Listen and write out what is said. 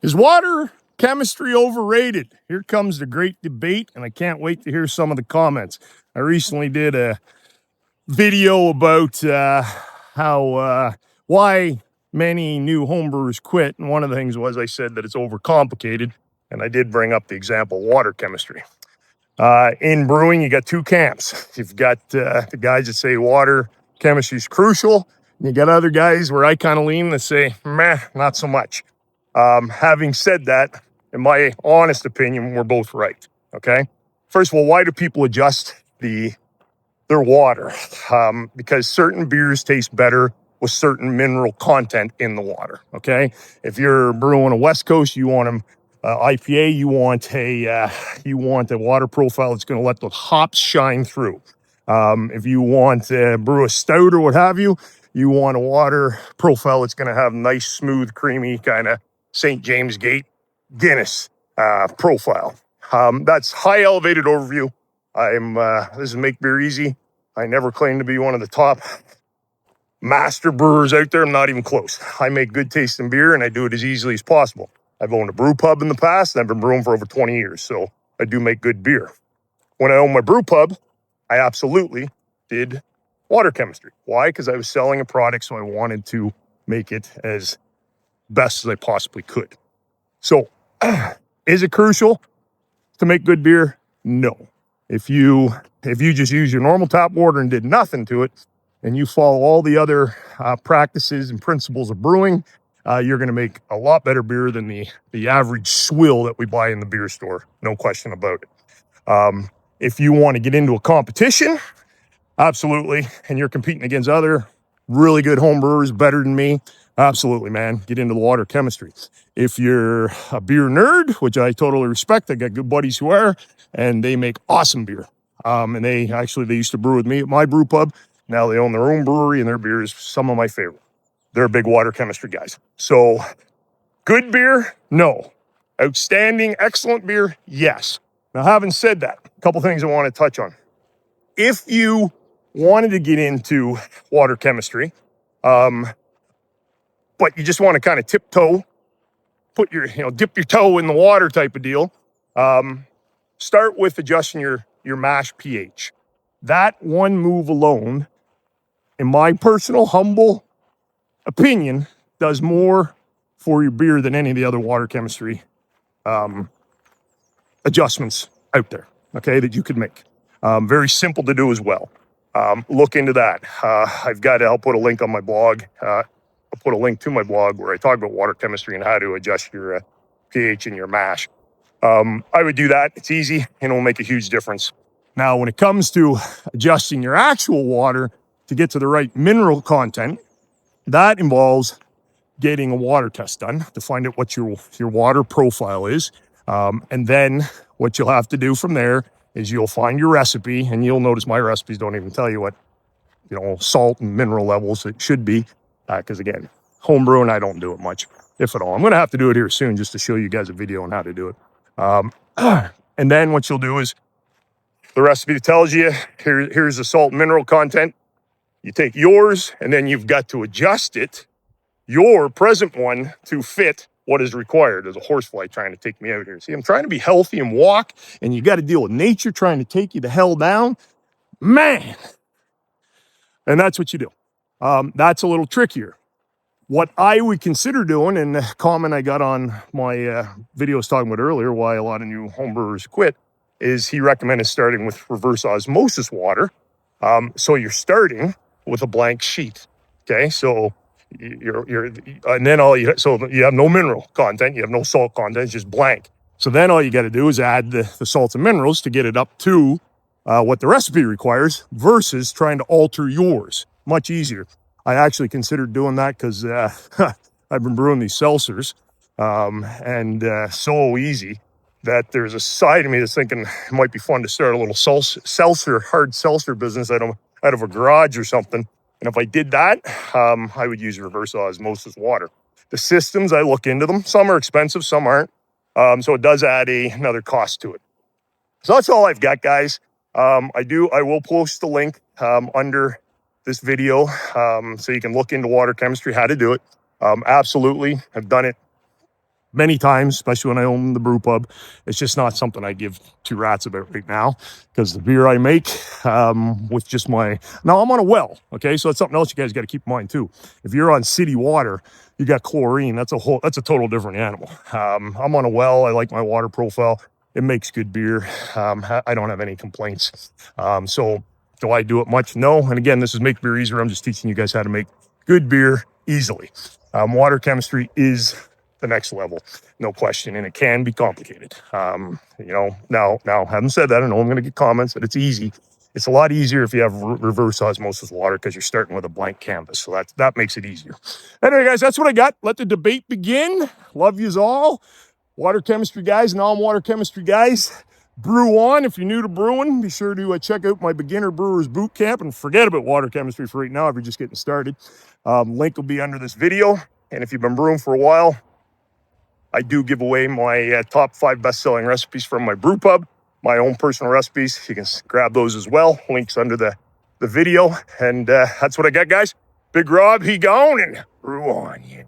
Is water chemistry overrated? Here comes the great debate, and I can't wait to hear some of the comments. I recently did a video about why many new homebrewers quit, and one of the things was I said that it's overcomplicated, and I did bring up the example of water chemistry. In brewing, you got two camps. You've got the guys that say water chemistry is crucial, and you got other guys where I kind of lean that say, meh, not so much. Having said that, in my honest opinion, we're both right, okay? First of all, why do people adjust their water? Because certain beers taste better with certain mineral content in the water, okay? If you're brewing a West Coast, you want them IPA, you want a water profile that's going to let the hops shine through. If you want to brew a stout or what have you, you want a water profile that's going to have nice, smooth, creamy kind of St. James Gate Guinness profile. That's high elevated overview. This is Make Beer Easy. I never claim to be one of the top master brewers out there. I'm not even close. I make good tasting beer and I do it as easily as possible. I've owned a brew pub in the past and I've been brewing for over 20 years. So I do make good beer. When I owned my brew pub, I absolutely did water chemistry. Why? Because I was selling a product, so I wanted to make it as best as I possibly could. So, is it crucial to make good beer? No. If you just use your normal tap water and did nothing to it, and you follow all the other practices and principles of brewing, you're going to make a lot better beer than the average swill that we buy in the beer store. No question about it. If you want to get into a competition, absolutely, and you're competing against other really good home brewers, better than me, absolutely, man, get into the water chemistry. If you're a beer nerd, which I totally respect, I got good buddies who are, and they make awesome beer. And they used to brew with me at my brew pub. Now they own their own brewery, and their beer is some of my favorite. They're big water chemistry guys. So, good beer? No. Outstanding, excellent beer? Yes. Now, having said that, a couple things I want to touch on. If you wanted to get into water chemistry, but you just want to kind of tiptoe, dip your toe in the water type of deal, start with adjusting your mash pH. That one move alone, in my personal humble opinion, does more for your beer than any of the other water chemistry adjustments out there, okay, that you could make. Very simple to do as well. Look into that. I'll put a link on my blog. I'll put a link to my blog where I talk about water chemistry and how to adjust your pH in your mash. I would do that. It's easy and it'll make a huge difference. Now, when it comes to adjusting your actual water to get to the right mineral content, that involves getting a water test done to find out what your water profile is. And then what you'll have to do from there is you'll find your recipe, and you'll notice my recipes don't even tell you what, salt and mineral levels it should be. Because again, homebrewing, I don't do it much, if at all. I'm going to have to do it here soon just to show you guys a video on how to do it. And then what you'll do is the recipe tells you, here's the salt and mineral content. You take yours, and then you've got to adjust it, your present one, to fit what is required. There's a horsefly trying to take me out here. See, I'm trying to be healthy and walk, and you got to deal with nature trying to take you the hell down. Man! And that's what you do. That's a little trickier. What I would consider doing, and the comment I got on my video I was talking about earlier, why a lot of new homebrewers quit, is he recommended starting with reverse osmosis water. So you're starting with a blank sheet. Okay, so and then so you have no mineral content, you have no salt content, it's just blank. So then all you got to do is add the salts and minerals to get it up to what the recipe requires versus trying to alter yours. Much easier. I actually considered doing that because I've been brewing these seltzers, and so easy that there's a side of me that's thinking it might be fun to start a little hard seltzer business out of a garage or something. And if I did that, I would use reverse osmosis water. The systems, I look into them. Some are expensive, some aren't. So it does add another cost to it. So that's all I've got, guys. I will post the link under this video so you can look into water chemistry, how to do it. Absolutely. I've done it many times, especially when I own the brew pub. It's just not something I give two rats about right now, because the beer I make with just now I'm on a well, okay? So that's something else you guys got to keep in mind too. If you're on city water, you got chlorine. That's a total different animal. I'm on a well. I like my water profile. It makes good beer. I don't have any complaints. So do I do it much? No. And again, this is Make Beer Easier. I'm just teaching you guys how to make good beer easily. Water chemistry is the next level, no question, and it can be complicated. Now, having said that, I know I'm going to get comments that it's easy. It's a lot easier if you have reverse osmosis water, because you're starting with a blank canvas. So that makes it easier. Anyway, guys, that's what I got. Let the debate begin. Love yous all. Water chemistry guys, non-water chemistry guys. Brew on. If you're new to brewing, be sure to check out my beginner brewers boot camp, and forget about water chemistry for right now if you're just getting started. Link will be under this video. And if you've been brewing for a while, I do give away my top 5 best-selling recipes from my brew pub, my own personal recipes. You can grab those as well. Links under the video. And that's what I got, guys. Big Rob, he gone, and brew on. Yeah.